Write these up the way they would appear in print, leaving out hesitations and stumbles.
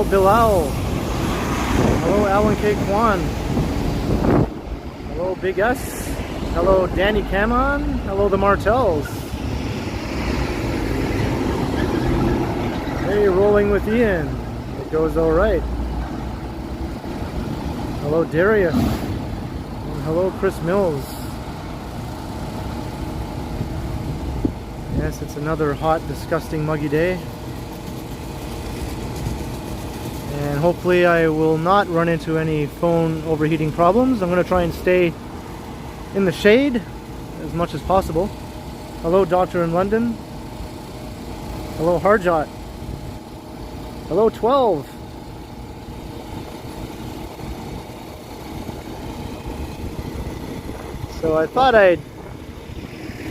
Bilal. Hello, Alan K. Kwan. Hello, Big S. Hello, Danny Camon. Hello, the Martells. Hey, Rolling with Ian. It goes all right. Hello, Darius. And hello, Chris Mills. Yes, it's another hot, disgusting, muggy day. And hopefully I will not run into any phone overheating problems. I'm going to try and stay in the shade as much as possible. Hello, Doctor in London. Hello, Harjot. Hello, 12. So I thought I'd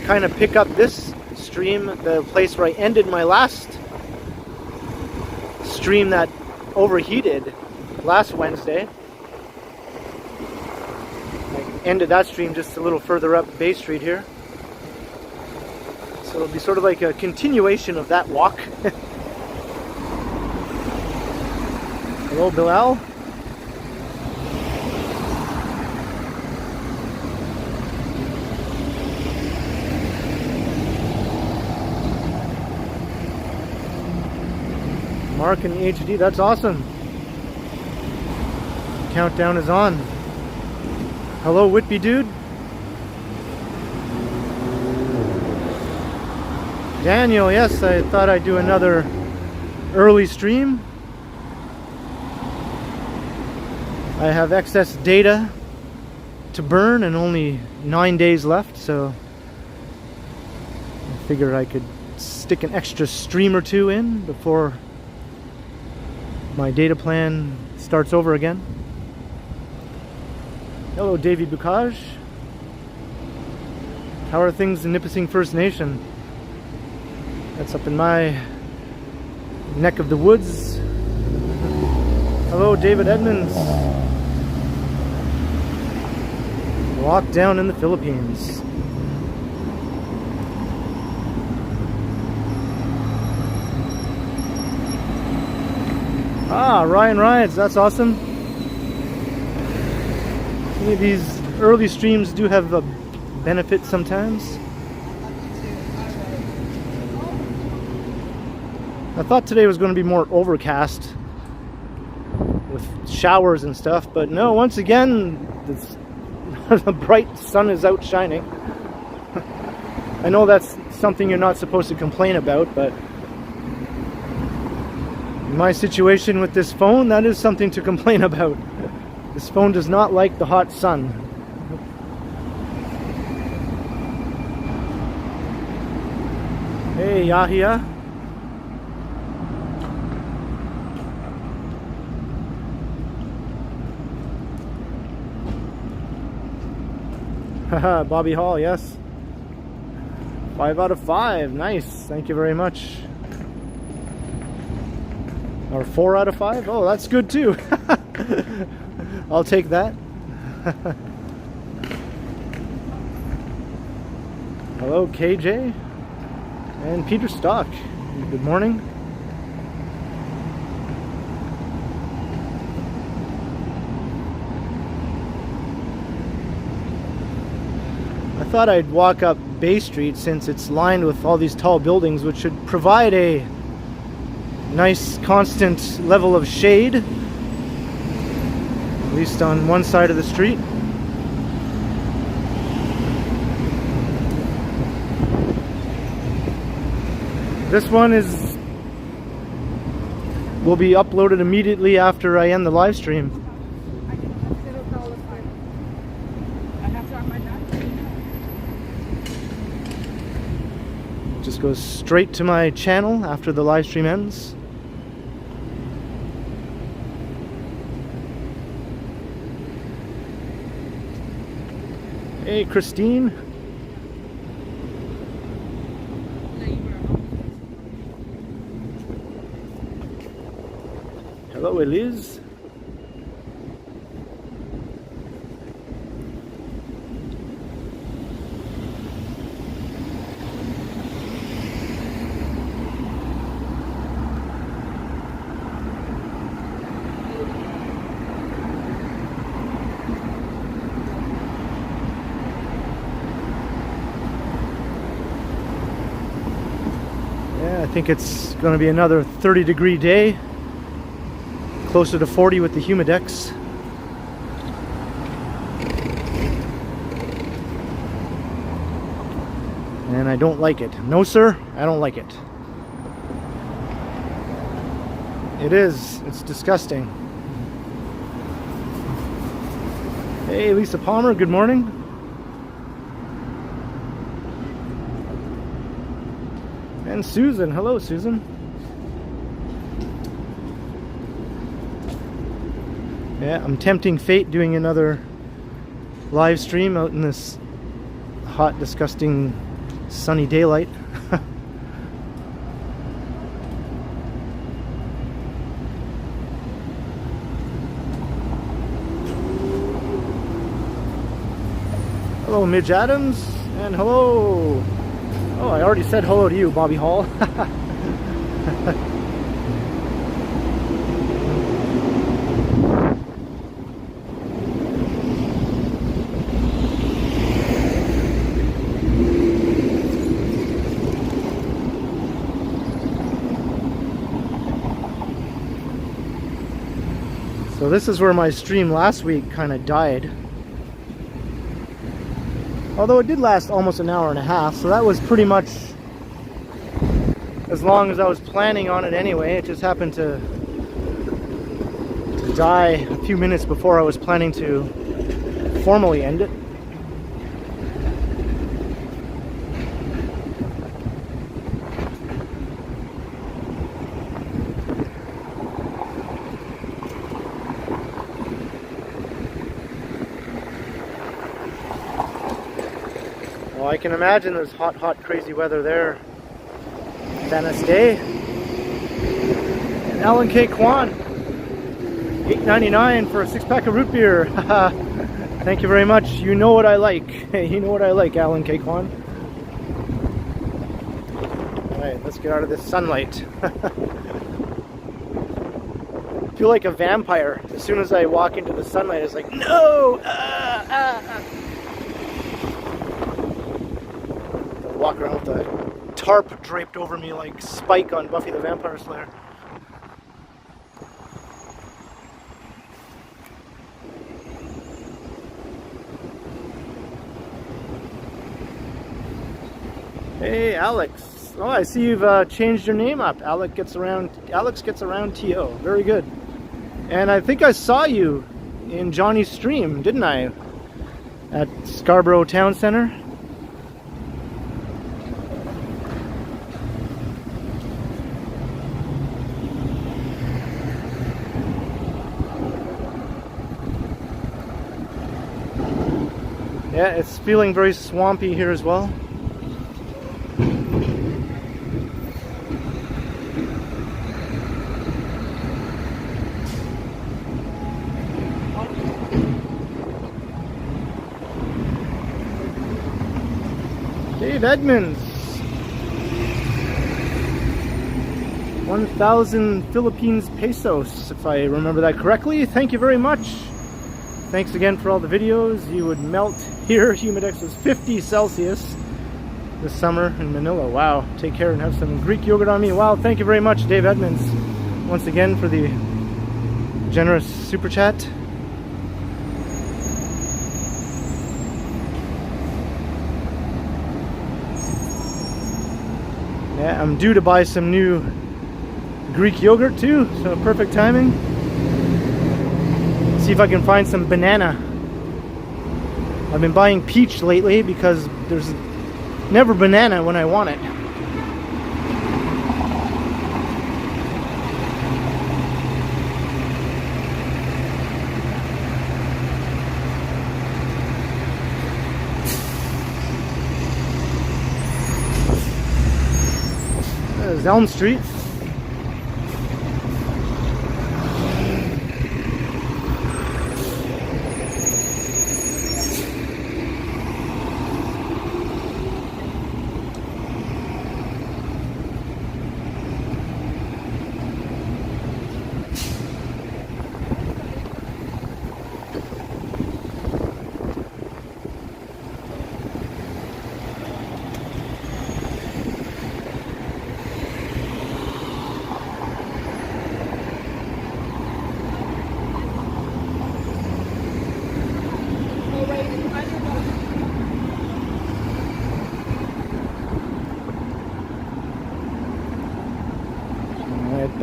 kind of pick up this stream, the place where I ended my last stream that overheated last Wednesday. I ended that stream just a little further up Bay Street here. So it'll be sort of like a continuation of that walk. Hello, Bilal. Mark in HD, that's awesome. Countdown is on. Hello, Whitby dude. Daniel, yes, I thought I'd do another early stream. I have excess data to burn and only 9 days left, so I figured I could stick an extra stream or two in before my data plan starts over again. Hello, Davy Bukaj. How are things in Nipissing First Nation? That's up in my neck of the woods. Hello, David Edmonds. Lockdown in the Philippines. Ah, Ryan Rides, that's awesome. These early streams do have a benefit sometimes. I thought today was going to be more overcast with showers and stuff, but no, once again, the bright sun is out shining. I know that's something you're not supposed to complain about, but in my situation with this phone, that is something to complain about. This phone does not like the hot sun. Hey, Yahia. Haha, Bobby Hall, yes. 5 out of 5. Nice. Thank you very much. Or 4 out of 5? Oh, that's good too. I'll take that. Hello, KJ and Peter Stock. Good morning. I thought I'd walk up Bay Street since it's lined with all these tall buildings, which should provide a nice constant level of shade, at least on one side of the street. This one will be uploaded immediately after I end the live stream. Just goes straight to my channel after the live stream ends. Hey, Christine. Hello, Elise. I think it's going to be another 30-degree day, closer to 40 with the humidex. And I don't like it. No, sir, I don't like it. It is. It's disgusting. Hey, Lisa Palmer, good morning. And Susan. Hello, Susan. Yeah, I'm tempting fate doing another live stream out in this hot, disgusting, sunny daylight. Hello, Midge Adams, and hello. Oh, I already said hello to you, Bobby Hall. So this is where my stream last week kind of died. Although it did last almost an hour and a half, so that was pretty much as long as I was planning on it anyway. It just happened to die a few minutes before I was planning to formally end it. Well, I can imagine there's hot, hot, crazy weather there. Venice Day. And Alan K. Kwan, $8.99 for a 6-pack of root beer. Thank you very much. You know what I like. Hey, you know what I like, Alan K. Kwan. Alright, let's get out of this sunlight. I feel like a vampire. As soon as I walk into the sunlight, it's like, no! Walk around with a tarp draped over me like Spike on Buffy the Vampire Slayer. Hey, Alex. Oh, I see you've changed your name up. Alex gets around TO. Very good. And I think I saw you in Johnny's stream, didn't I? At Scarborough Town Center. Yeah, it's feeling very swampy here as well. Dave Edmonds. 1,000 Philippines pesos, if I remember that correctly. Thank you very much. Thanks again for all the videos. You would melt here. Humidex is 50 Celsius this summer in Manila. Wow. Take care and have some Greek yogurt on me. Wow. Thank you very much, Dave Edmonds, once again for the generous super chat. Yeah, I'm due to buy some new Greek yogurt too, so perfect timing. See if I can find some banana. I've been buying peach lately because there's never banana when I want it. There's Elm Street.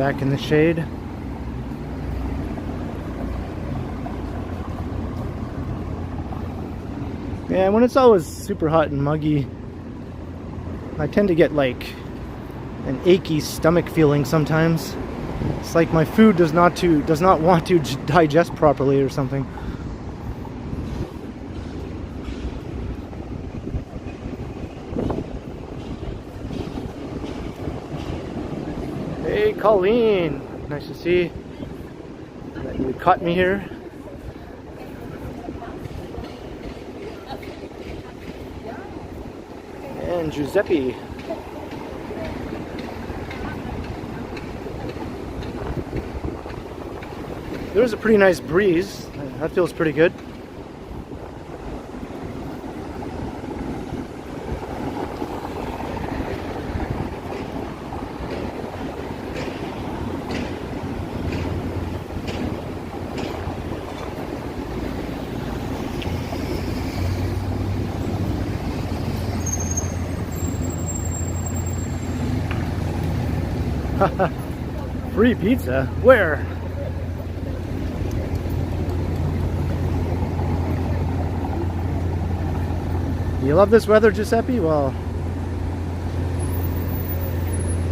back in the shade. Yeah, when it's always super hot and muggy, I tend to get like an achy stomach feeling sometimes. It's like my food does not want to digest properly or something. Hey Colleen, nice to see that you caught me here. And Giuseppe. There's a pretty nice breeze. That feels pretty good. Free pizza? Where? You love this weather, Giuseppe? Well,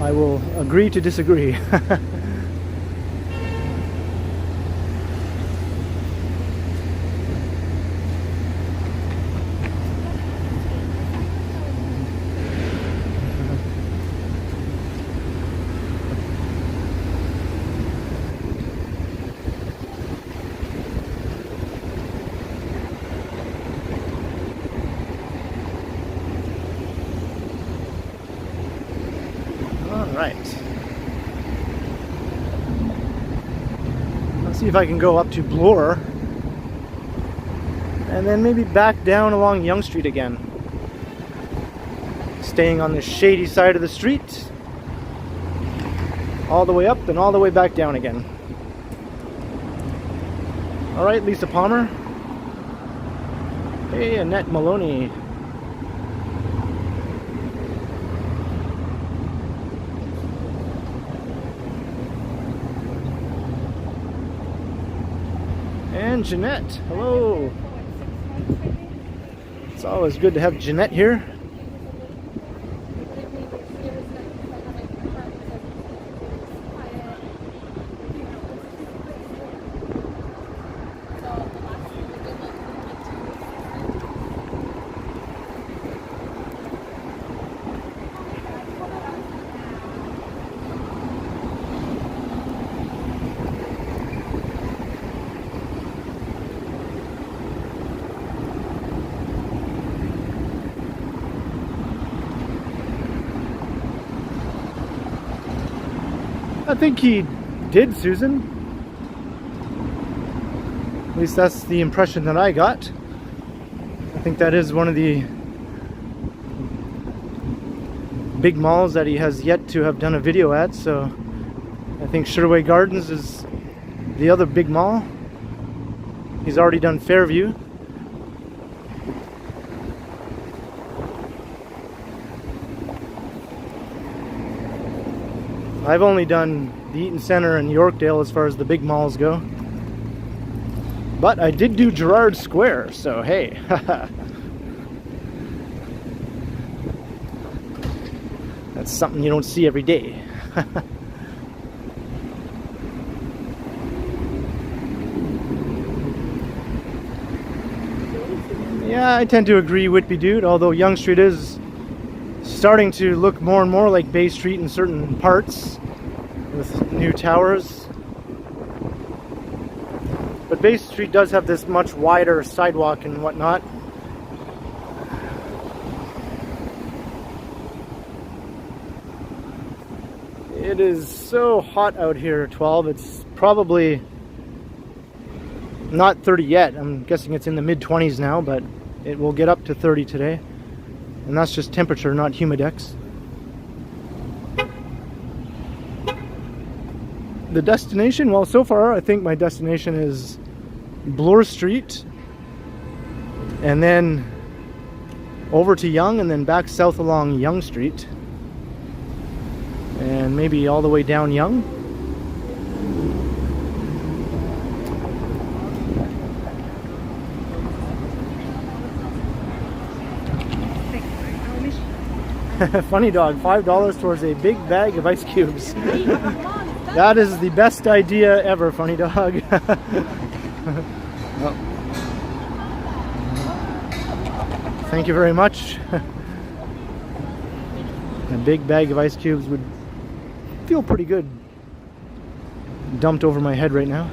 I will agree to disagree. Alright. Let's see if I can go up to Bloor and then maybe back down along Yonge Street again. Staying on the shady side of the street. All the way up and all the way back down again. Alright, Lisa Palmer. Hey, Annette Maloney. And Jeanette, hello. It's always good to have Jeanette here. I think he did, Susan. At least that's the impression that I got. I think that is one of the big malls that he has yet to have done a video at, so I think Sherway Gardens is the other big mall. He's already done Fairview. I've only done the Eaton Centre and Yorkdale as far as the big malls go. But I did do Gerrard Square, so hey. That's something you don't see every day. Yeah, I tend to agree, Whitby Dude, although Yonge Street is starting to look more and more like Bay Street in certain parts with new towers. But Bay Street does have this much wider sidewalk and whatnot. It is so hot out here, 12. It's probably not 30 yet. I'm guessing it's in the mid-20s now, but it will get up to 30 today. And that's just temperature, not humidex. The destination, well, so far I think my destination is Bloor Street and then over to Yonge and then back south along Yonge Street and maybe all the way down Yonge. Funny dog, $5 towards a big bag of ice cubes. That is the best idea ever, Funny dog. Well, thank you very much. A big bag of ice cubes would feel pretty good dumped over my head right now.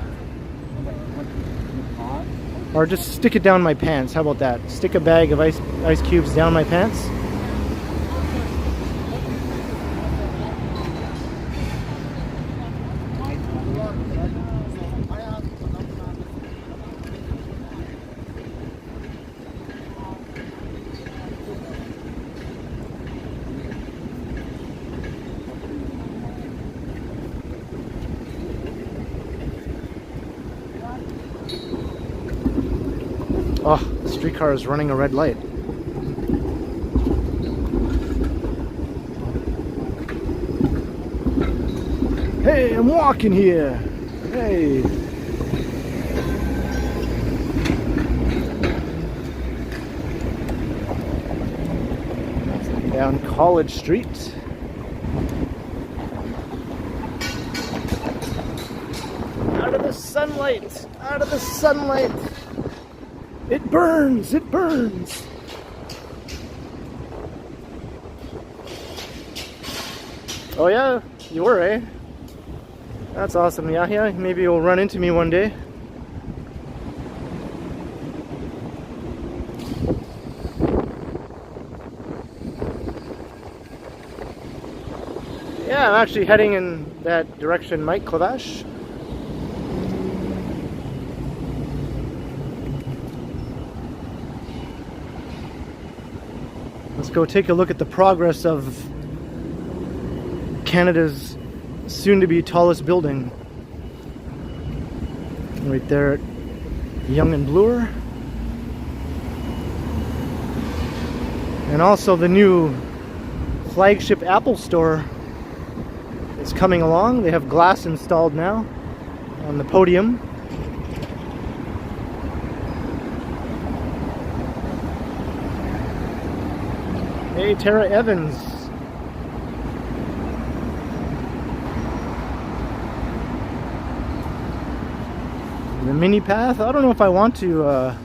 Or just stick it down my pants. How about that? Stick a bag of ice cubes down my pants. Oh, the streetcar is running a red light. Hey, I'm walking here. Hey. Down College Street. Out of the sunlight. Out of the sunlight. It burns! It burns! Oh yeah? You were, eh? That's awesome, Yahya. Maybe you'll run into me one day. Yeah, I'm actually heading in that direction, Mike Clavash. Let's go take a look at the progress of Canada's soon-to-be tallest building. Right there at Yonge and Bloor. And also the new flagship Apple store is coming along. They have glass installed now on the podium. Hey, Tara Evans. The mini path? I don't know if I want to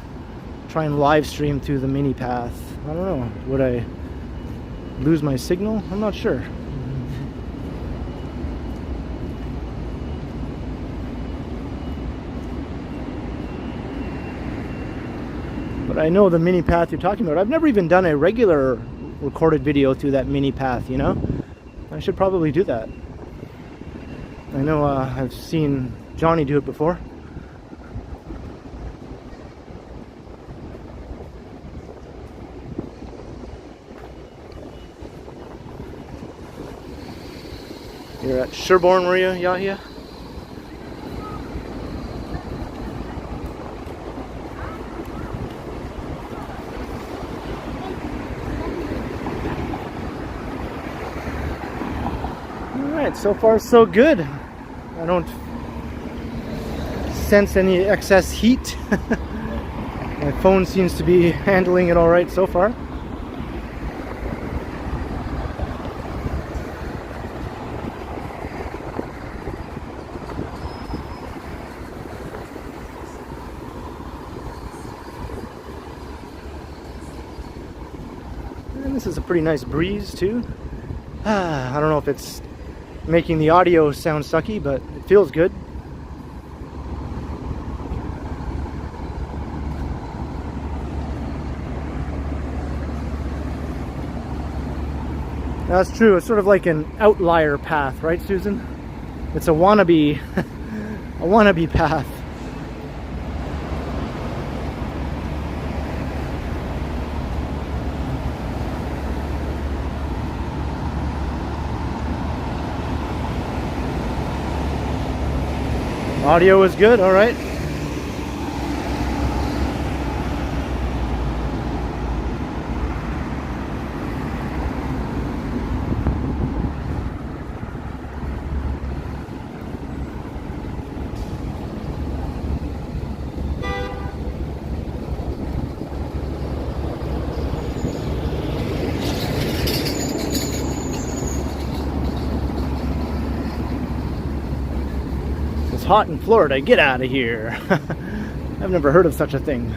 try and live stream through the mini path. I don't know. Would I lose my signal? I'm not sure. But I know the mini path you're talking about. I've never even done a regular recorded video through that mini path, you know? I should probably do that. I know I've seen Johnny do it before. You're at Sherborne, were you, Yahya? Alright, so far so good. I don't sense any excess heat. My phone seems to be handling it alright so far. And this is a pretty nice breeze too. I don't know if it's making the audio sound sucky, but it feels good. That's true. It's sort of like an outlier path, right, Susan? It's a wannabe, a wannabe path. Audio is good, all right. hot in Florida. Get out of here. I've never heard of such a thing.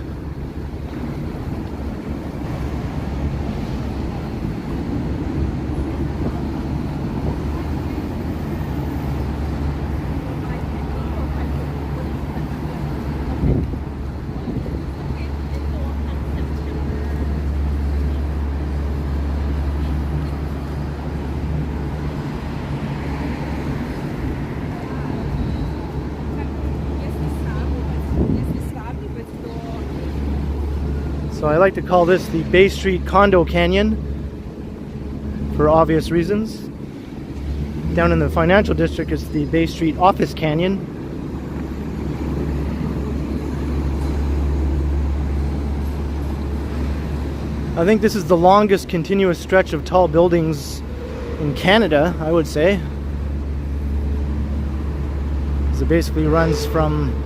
So I like to call this the Bay Street Condo Canyon for obvious reasons. Down in the financial district it's the Bay Street Office Canyon. I think this is the longest continuous stretch of tall buildings in Canada, I would say. It basically runs from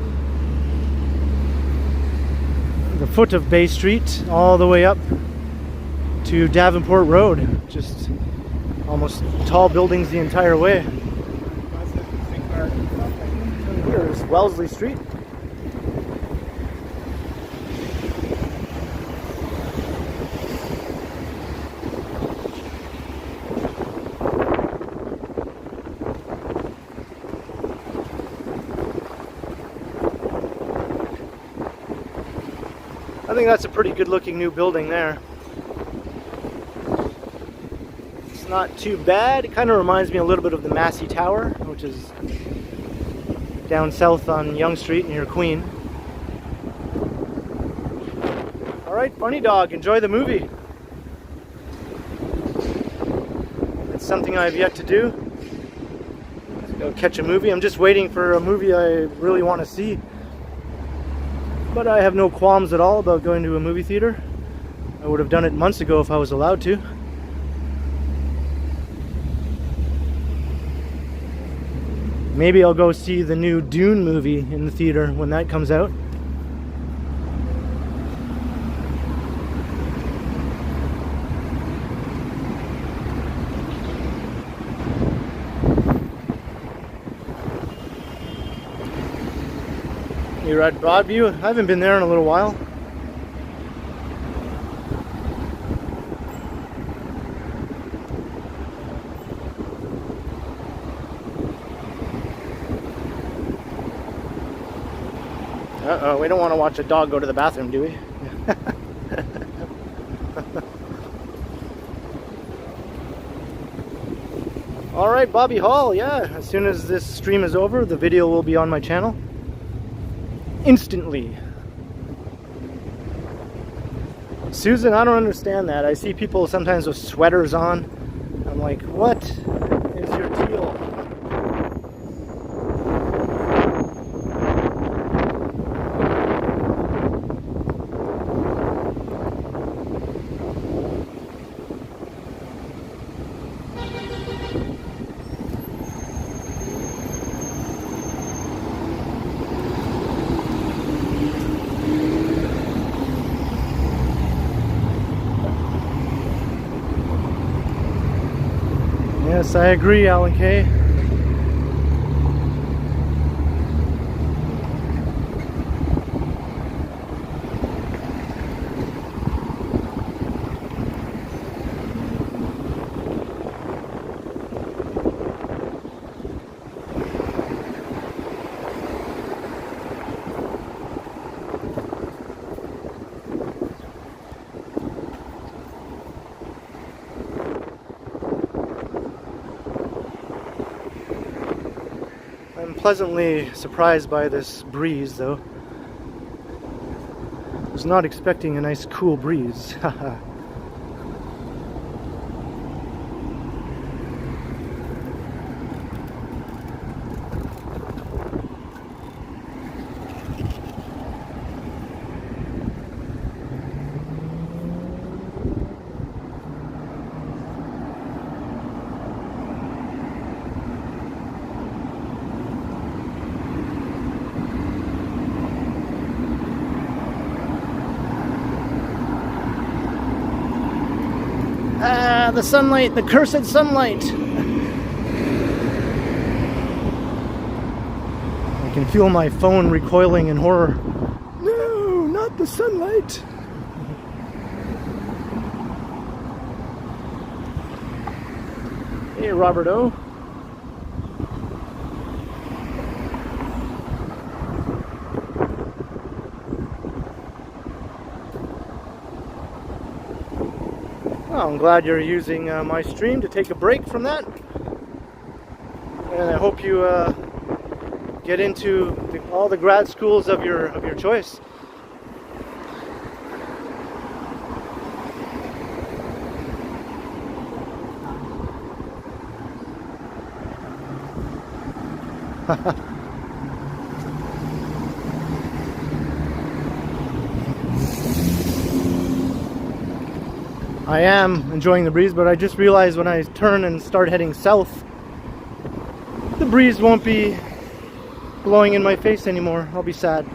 the foot of Bay Street all the way up to Davenport Road. Just almost tall buildings the entire way. Here's Wellesley Street. I think that's a pretty good looking new building there. It's not too bad. It kind of reminds me a little bit of the Massey Tower, which is down south on Yonge Street near Queen. Alright, Funny Dog, enjoy the movie. It's something I've yet to do. Go catch a movie. I'm just waiting for a movie I really want to see. But I have no qualms at all about going to a movie theater. I would have done it months ago if I was allowed to. Maybe I'll go see the new Dune movie in the theater when that comes out. You're at Broadview? I haven't been there in a little while. Uh-oh, we don't want to watch a dog go to the bathroom, do we? Alright, Bobby Hall, yeah. As soon as this stream is over, the video will be on my channel. Instantly. Susan, I don't understand that. I see people sometimes with sweaters on. I'm like, what is your deal? Yes, I agree, Alan Kay. I'm pleasantly surprised by this breeze, though. I was not expecting a nice cool breeze. Haha. Ah, the sunlight, the cursed sunlight. I can feel my phone recoiling in horror. No, not the sunlight. Hey, Robert O. Well, I'm glad you're using my stream to take a break from that. And I hope you get into all the grad schools of your choice. I am enjoying the breeze, but I just realized when I turn and start heading south, the breeze won't be blowing in my face anymore. I'll be sad.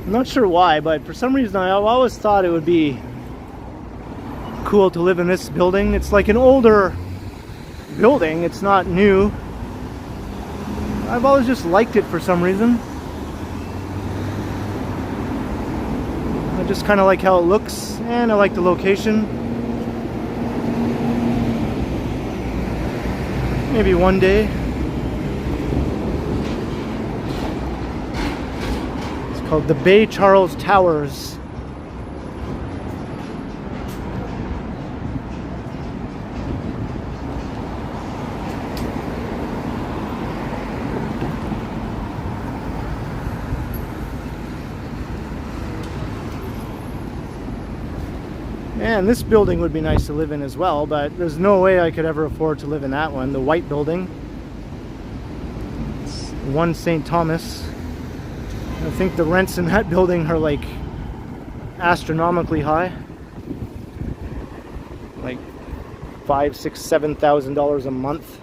I'm not sure why, but for some reason I've always thought it would be cool to live in this building. It's like an older building, it's not new. I've always just liked it for some reason. I just kind of like how it looks, and I like the location. Maybe one day. Called the Bay Charles Towers. And this building would be nice to live in as well, but there's no way I could ever afford to live in that one. The white building. It's 1 St. Thomas. I think the rents in that building are like astronomically high, like $5,000, $6,000, $7,000 a month.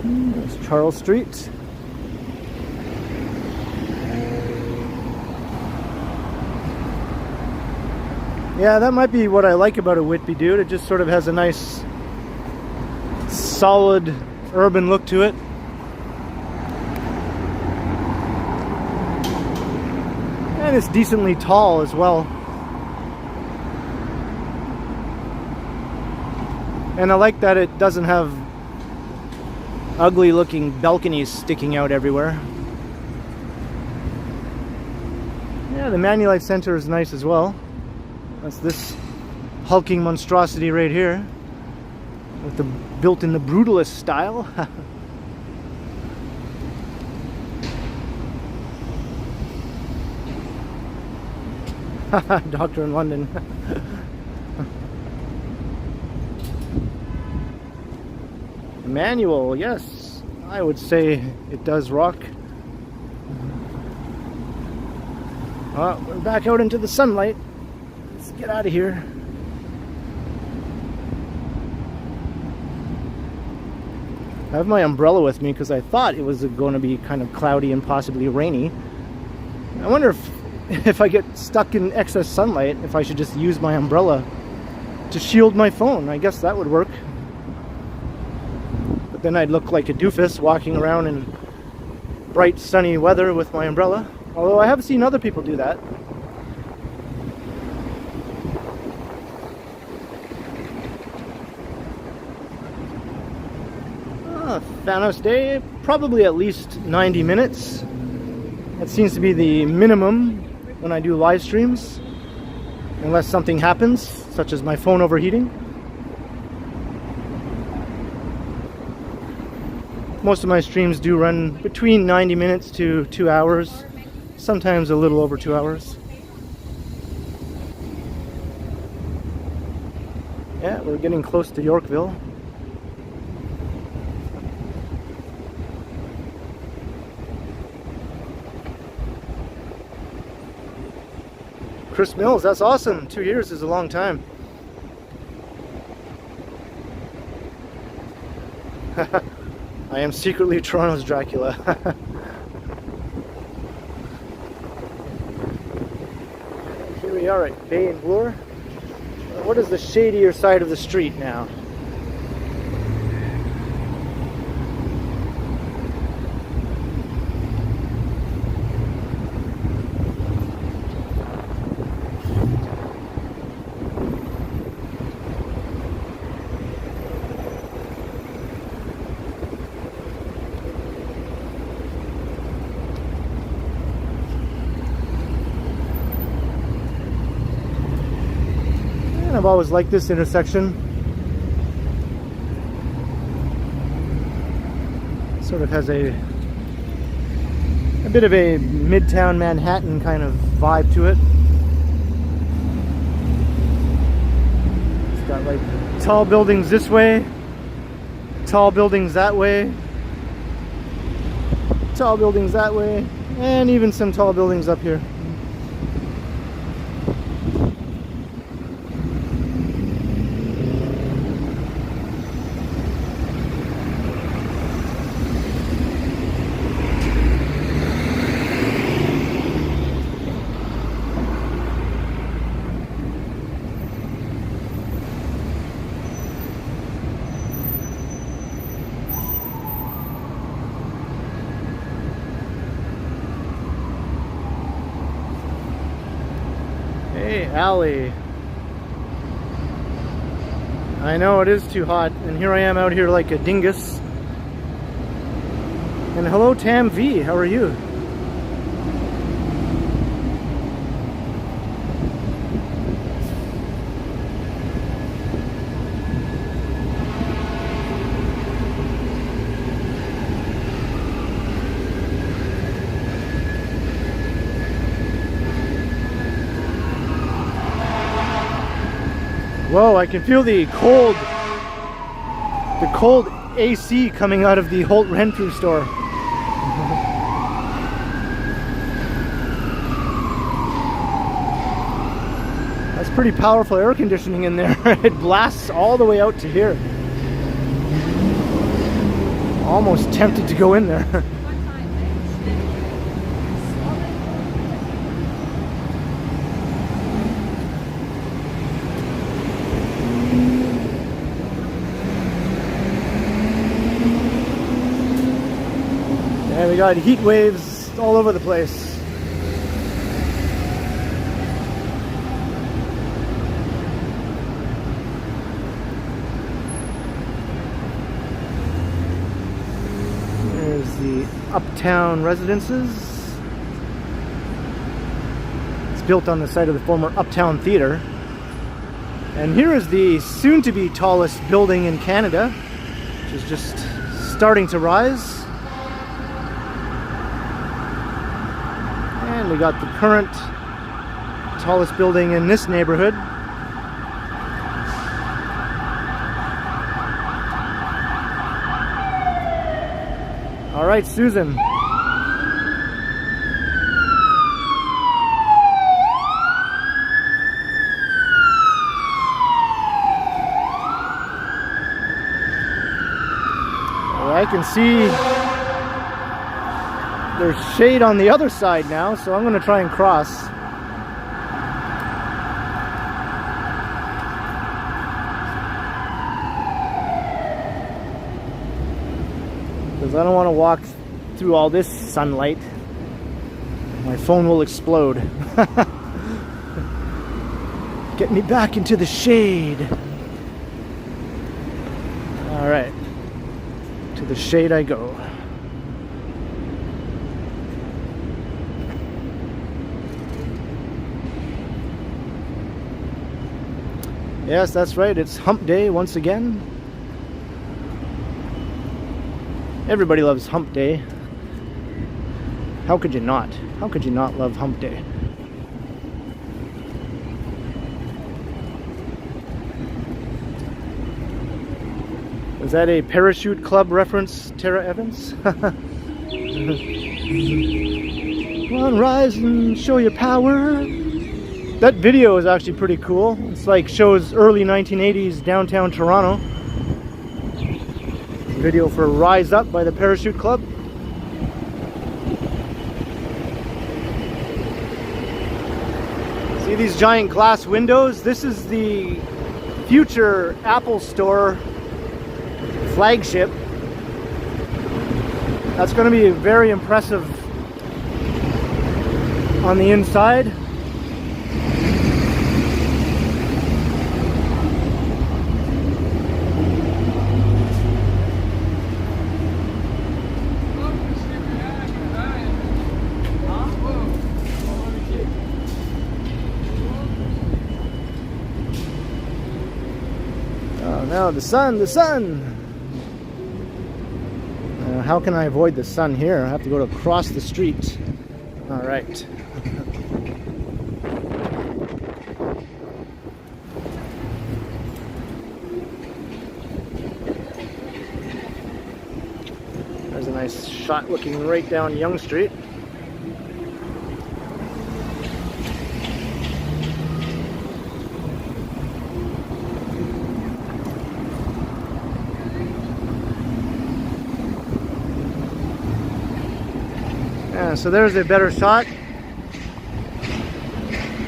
There's Charles Street. Yeah, that might be what I like about a Whitby, dude. It just sort of has a nice, solid, urban look to it. And it's decently tall as well. And I like that it doesn't have ugly looking balconies sticking out everywhere. Yeah, the Manulife Center is nice as well. That's this hulking monstrosity right here, with the built in the brutalist style. Doctor in London. Manual, yes, I would say it does rock. Well, we're back out into the sunlight. Let's get out of here. I have my umbrella with me because I thought it was going to be kind of cloudy and possibly rainy. I wonder if I get stuck in excess sunlight, if I should just use my umbrella to shield my phone. I guess that would work. But then I'd look like a doofus walking around in bright sunny weather with my umbrella. Although I have seen other people do that. Thanos Day, probably at least 90 minutes. That seems to be the minimum when I do live streams, unless something happens, such as my phone overheating. Most of my streams do run between 90 minutes to 2 hours, sometimes a little over 2 hours. Yeah, we're getting close to Yorkville. Chris Mills, that's awesome. 2 years is a long time. I am secretly Toronto's Dracula. Here we are at Bay and Bloor. What is the shadier side of the street now? I've always liked this intersection. Sort of has a bit of a midtown Manhattan kind of vibe to it. It's got like tall buildings this way, tall buildings that way, tall buildings that way, and even some tall buildings up here. Hey, Allie. I know it is too hot, and here I am out here like a dingus. And hello, Tam V. How are you? Whoa, I can feel the cold AC coming out of the Holt Renfrew store. That's pretty powerful air conditioning in there. It blasts all the way out to here. Almost tempted to go in there. And we got heat waves all over the place. There's the Uptown Residences. It's built on the site of the former Uptown Theatre. And here is the soon-to-be tallest building in Canada, which is just starting to rise. And we got the current tallest building in this neighborhood. All right, Susan. Well, I can see there's shade on the other side now, so I'm going to try and cross. Because I don't want to walk through all this sunlight. My phone will explode. Get me back into the shade. All right. To the shade I go. Yes, that's right. It's hump day once again. Everybody loves hump day. How could you not? How could you not love hump day? Was that a Parachute Club reference, Tara Evans? Come on, rise and show your power. That video is actually pretty cool. It's like shows early 1980s downtown Toronto. Video for Rise Up by the Parachute Club. See these giant glass windows? This is the future Apple Store flagship. That's going to be very impressive on the inside. Oh, now the sun, the sun! How can I avoid the sun here? I have to go to across the street. All right. There's a nice shot looking right down Yonge Street. So there's a better shot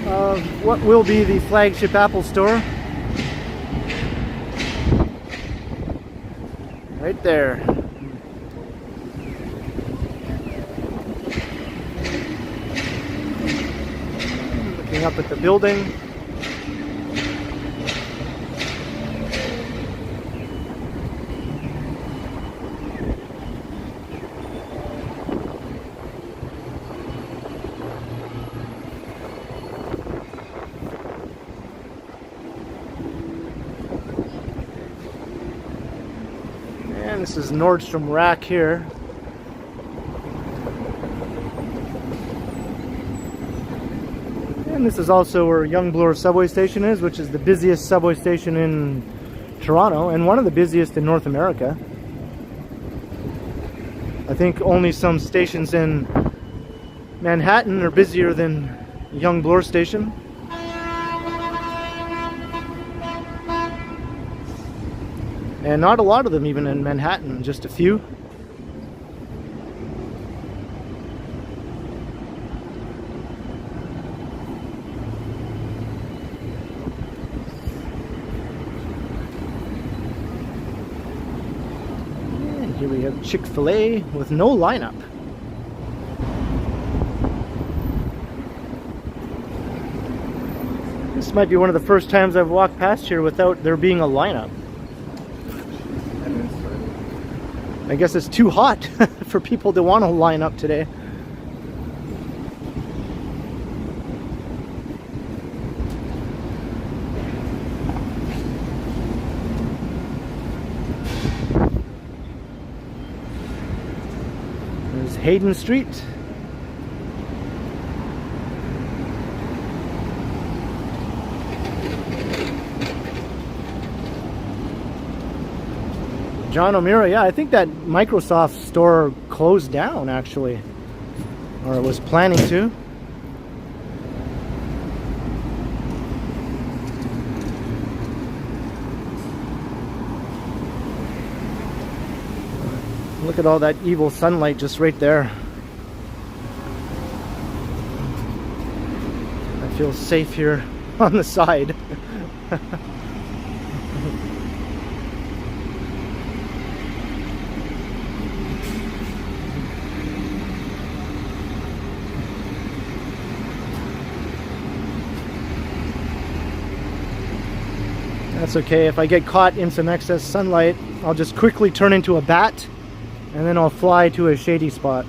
of what will be the flagship Apple Store. Right there. Looking up at the building. This is Nordstrom Rack here. And this is also where Yonge Bloor subway station is, which is the busiest subway station in Toronto and one of the busiest in North America. I think only some stations in Manhattan are busier than Yonge Bloor station. And not a lot of them even in Manhattan, just a few. And here we have Chick-fil-A with no lineup. This might be one of the first times I've walked past here without there being a lineup. I guess it's too hot for people to want to line up today. There's Hayden Street. John O'Meara, yeah, I think that Microsoft store closed down actually, or it was planning to. Look at all that evil sunlight just right there. I feel safe here on the side. That's okay. If I get caught in some excess sunlight, I'll just quickly turn into a bat and then I'll fly to a shady spot.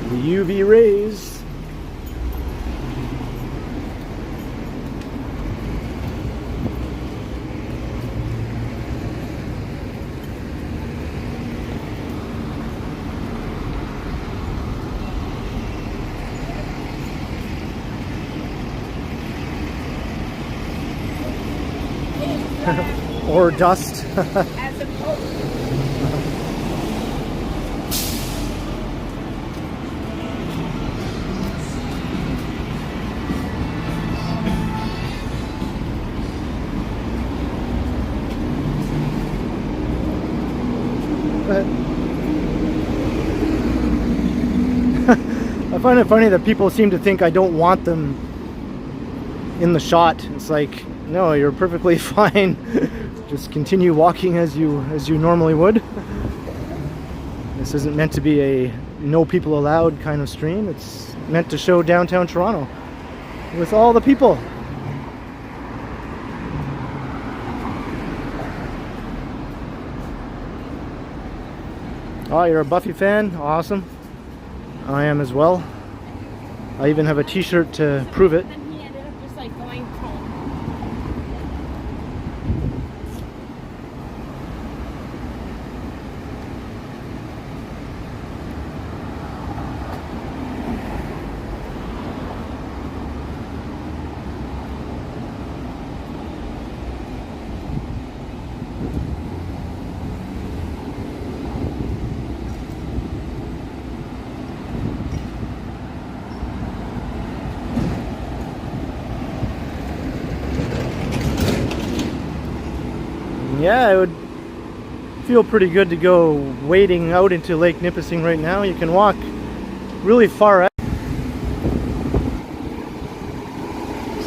The UV rays. Or dust. As opposed. I find it funny that people seem to think I don't want them in the shot. It's like, no, you're perfectly fine. Just continue walking as you normally would. This isn't meant to be a no people allowed kind of stream. It's meant to show downtown Toronto with all the people. Oh, you're a Buffy fan? Awesome. I am as well. I even have a t-shirt to prove it. Then he ended up just like going home. Yeah, it would feel pretty good to go wading out into Lake Nipissing right now. You can walk really far out.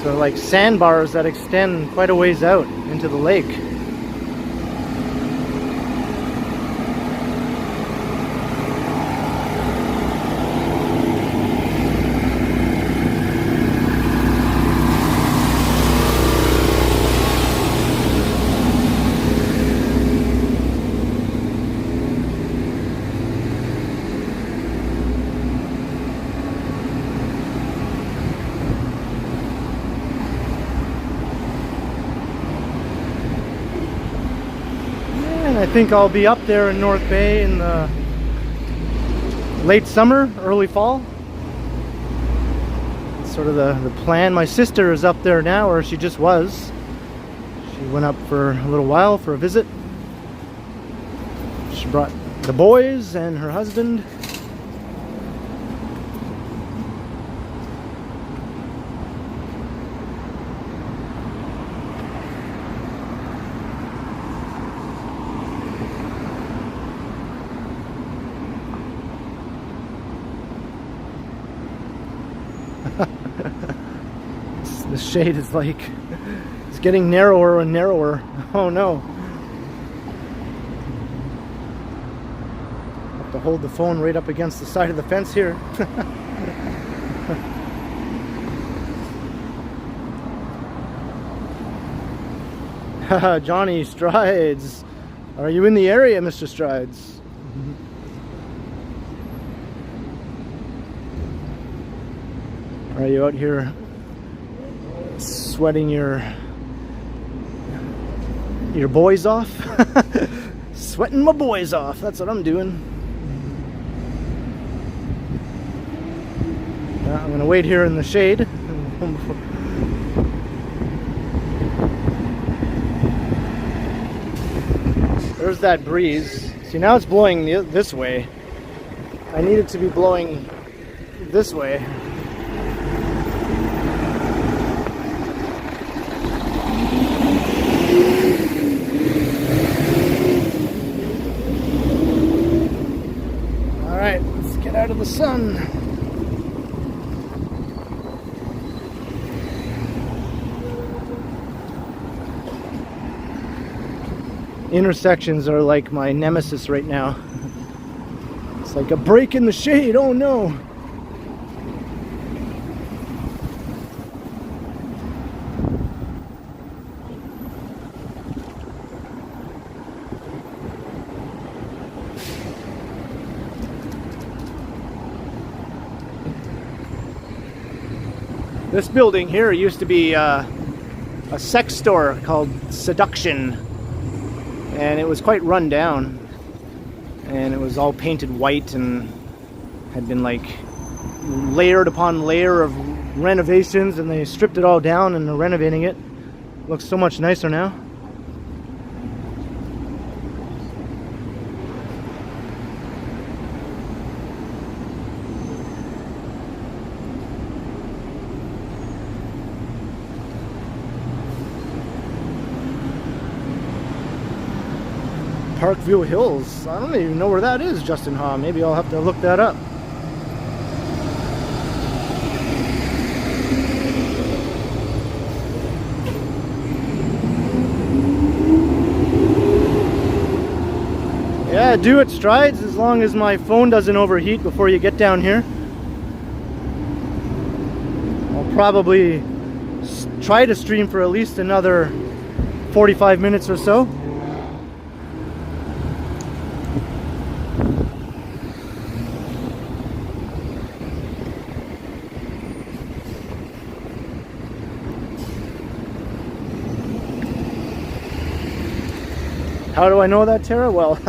So like sandbars that extend quite a ways out into the lake. I think I'll be up there in North Bay in the late summer, early fall. It's sort of the plan. My sister is up there now, or she just was. She went up for a little while for a visit. She brought the boys and her husband. The shade is like, it's getting narrower and narrower. Oh no. Have to hold the phone right up against the side of the fence here. Johnny Strides. Are you in the area, Mr. Strides? Are you out here sweating your boys off? Sweating my boys off. That's what I'm doing. I'm gonna wait here in the shade. There's that breeze. See, now it's blowing this way. I need it to be blowing this way. Alright, let's get out of the sun. Intersections are like my nemesis right now. It's like a break in the shade, oh no! This building here used to be a sex store called Seduction, and it was quite run down, and it was all painted white and had been like layered upon layer of renovations, and they stripped it all down and are renovating it. Looks so much nicer now. Parkview Hills. I don't even know where that is, Justin Ha. Maybe I'll have to look that up. Yeah, do it strides as long as my phone doesn't overheat before you get down here. I'll probably try to stream for at least another 45 minutes or so. How do I know that, Tara? Well,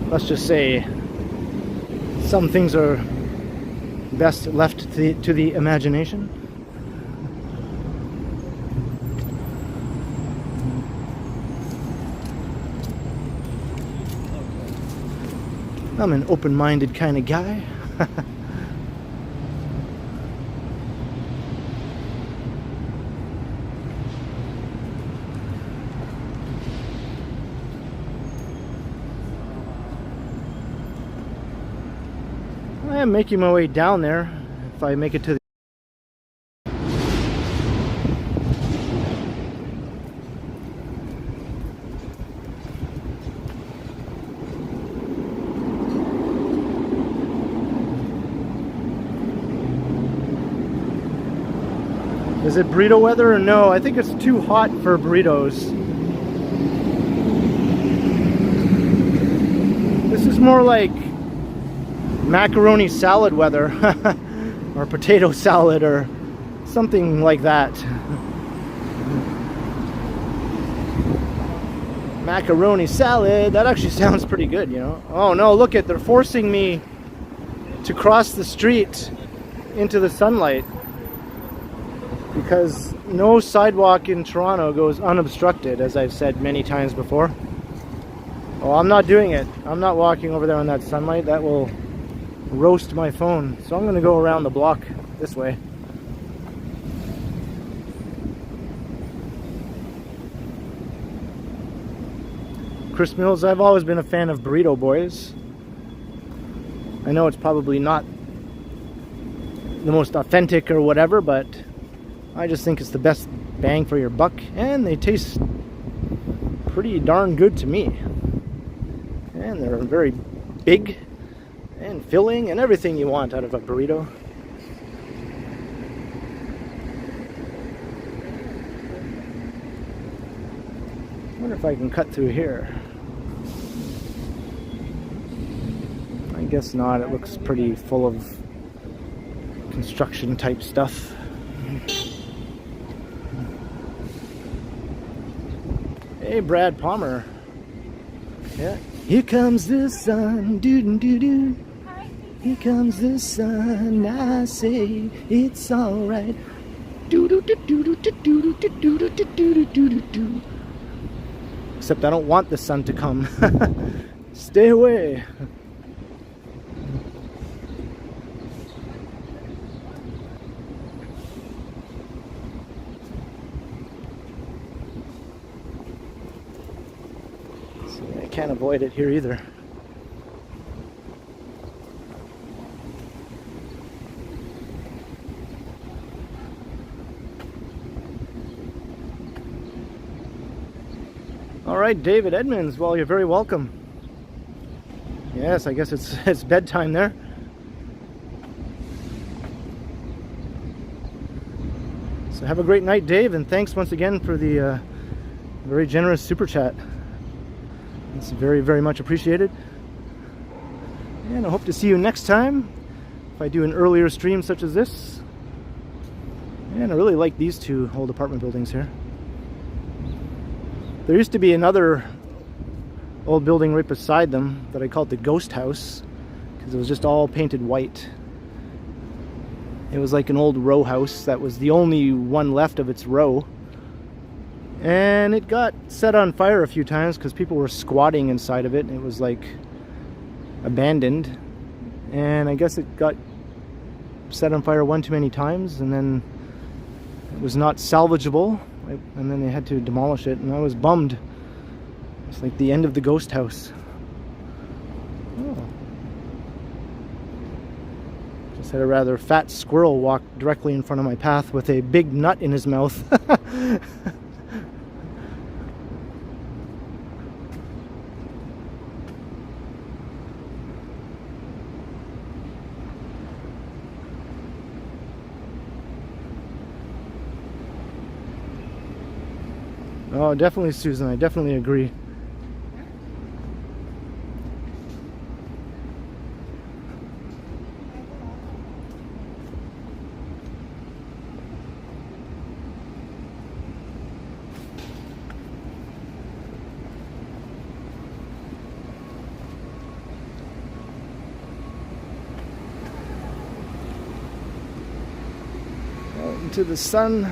let's just say some things are best left to the imagination. I'm an open-minded kind of guy. I am making my way down there. If I make it to the Is it burrito weather or no? I think it's too hot for burritos. This is more like macaroni salad weather or potato salad or something like that. Macaroni salad, that actually sounds pretty good, you know. Oh no, look at, they're forcing me to cross the street into the sunlight because no sidewalk in Toronto goes unobstructed, as I've said many times before. Oh, I'm not doing it. I'm not walking over there in that sunlight. That will roast my phone. So I'm going to go around the block this way. Chris Mills, I've always been a fan of Burrito Boys. I know it's probably not the most authentic or whatever, but I just think it's the best bang for your buck, and they taste pretty darn good to me. And they're very big and filling and everything you want out of a burrito. I wonder if I can cut through here. I guess not. It looks pretty full of construction type stuff. Hey, Brad Palmer. Yeah. Here comes the sun, doo-doo-doo-doo. Here comes the sun, I say it's alright. Doo-doo-doo-doo-doo-doo-doo-doo-doo-doo-doo-doo. Except I don't want the sun to come. Stay away. Can't avoid it here either. All right, David Edmonds, well, you're very welcome. Yes, I guess it's bedtime there. So have a great night, Dave, and thanks once again for the very generous super chat. It's very, very much appreciated. And I hope to see you next time if I do an earlier stream such as this. And I really like these two old apartment buildings here. There used to be another old building right beside them that I called the Ghost House because it was just all painted white. It was like an old row house that was the only one left of its row. And it got set on fire a few times because people were squatting inside of it. And it was like abandoned. And I guess it got set on fire one too many times. And then it was not salvageable. And then they had to demolish it. And I was bummed. It's like the end of the ghost house. Oh. Just had a rather fat squirrel walk directly in front of my path with a big nut in his mouth. Oh, definitely, Susan. I definitely agree. Out into the sun.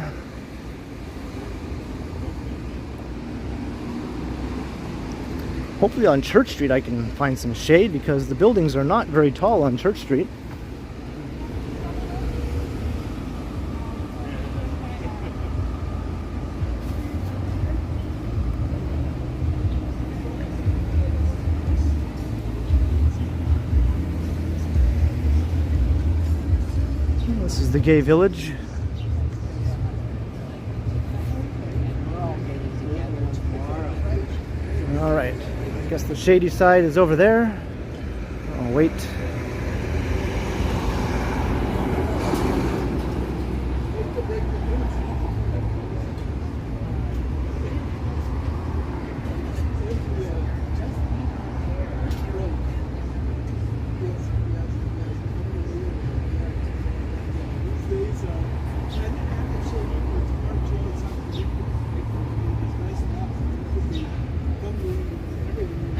Hopefully on Church Street I can find some shade because the buildings are not very tall on Church Street. This is the gay village. All right. I guess the shady side is over there. I'll wait.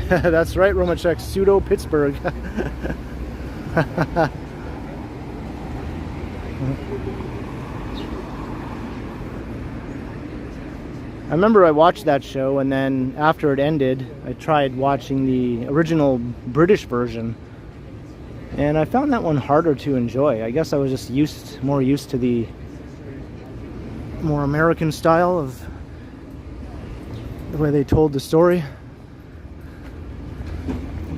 That's right, Romachek, pseudo Pittsburgh. I remember I watched that show, and then after it ended, I tried watching the original British version, and I found that one harder to enjoy. I guess I was just more used to the more American style of the way they told the story.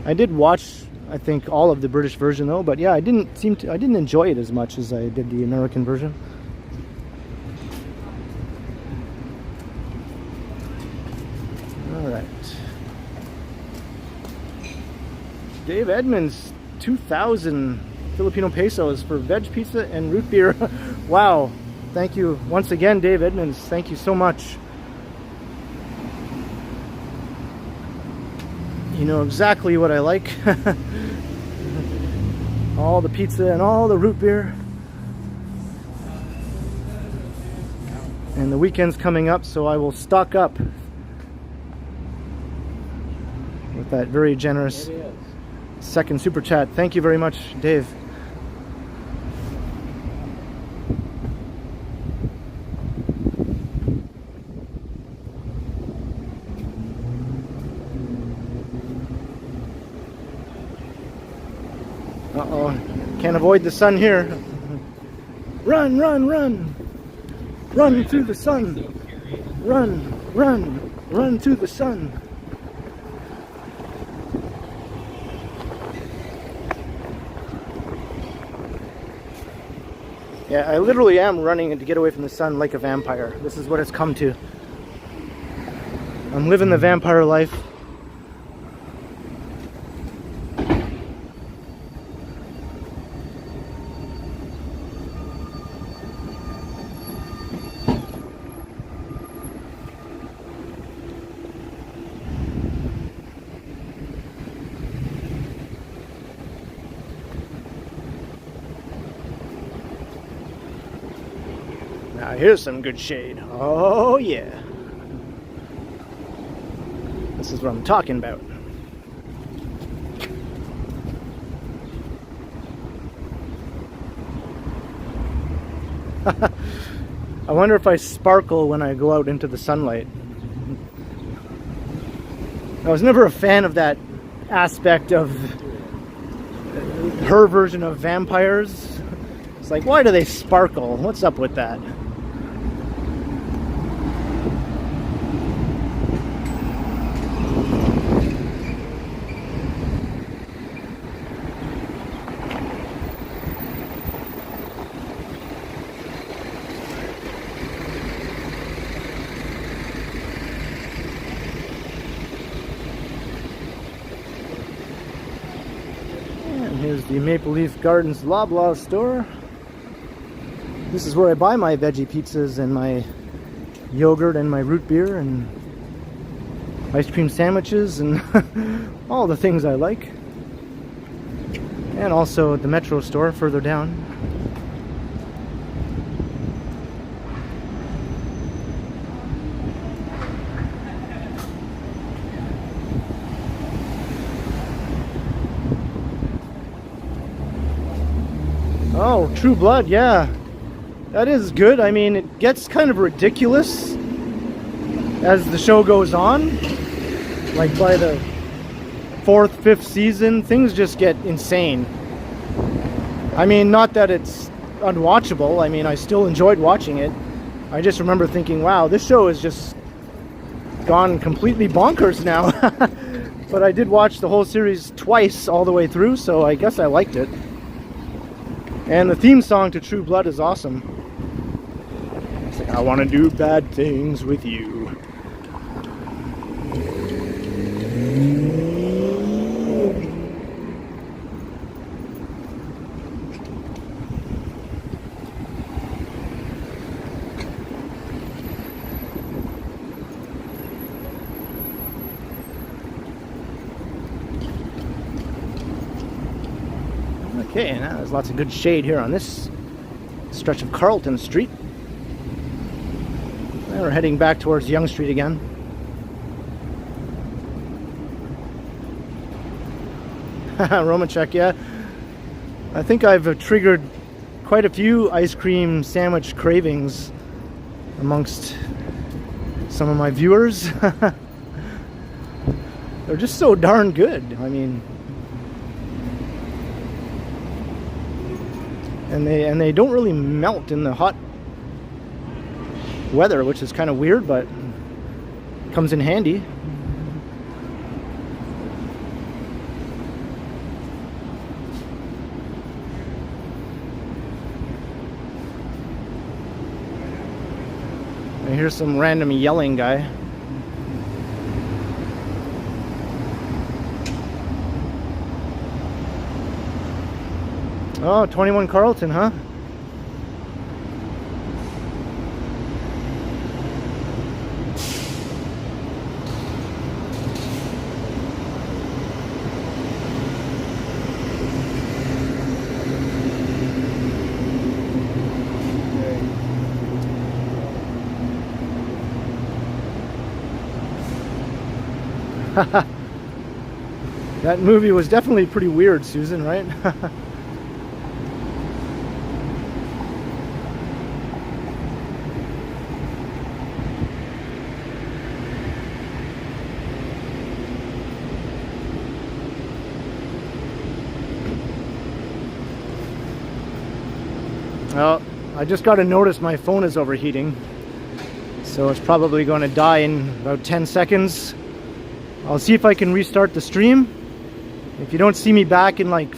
I did watch, I think, all of the British version though, but yeah, I didn't enjoy it as much as I did the American version. All right. Dave Edmonds, 2,000 Filipino pesos for veg pizza and root beer. Wow. Thank you once again, Dave Edmonds. Thank you so much. You know exactly what I like. All the pizza and all the root beer. And the weekend's coming up, so I will stock up with that very generous second super chat. Thank you very much, Dave. Uh-oh, can't avoid the sun here. Run, run, run! Run through the sun! Run, run, run through the sun! Yeah, I literally am running to get away from the sun like a vampire. This is what it's come to. I'm living the vampire life. Now here's some good shade. Oh yeah. This is what I'm talking about. I wonder if I sparkle when I go out into the sunlight. I was never a fan of that aspect of her version of vampires. It's like, why do they sparkle? What's up with that? And here's the Maple Leaf Gardens Loblaw store. This is where I buy my veggie pizzas and my yogurt and my root beer and ice cream sandwiches and all the things I like. And also at the Metro store further down. Oh, True Blood, yeah. That is good. I mean, it gets kind of ridiculous as the show goes on. Like by the 4th, 5th season, things just get insane. I mean, not that it's unwatchable. I mean, I still enjoyed watching it. I just remember thinking, wow, this show has just gone completely bonkers now. But I did watch the whole series twice all the way through, so I guess I liked it. And the theme song to True Blood is awesome. It's like, I want to do bad things with you. Okay, now there's lots of good shade here on this stretch of Carlton Street. Now we're heading back towards Yonge Street again. Romachek, yeah. I think I've triggered quite a few ice cream sandwich cravings amongst some of my viewers. They're just so darn good. I mean, and they don't really melt in the hot weather, which is kind of weird, but comes in handy. I hear some random yelling guy. Oh, 21 Carlton, huh? That movie was definitely pretty weird, Susan, right? Well, I just got to notice my phone is overheating, so it's probably going to die in about 10 seconds. I'll see if I can restart the stream. If you don't see me back in like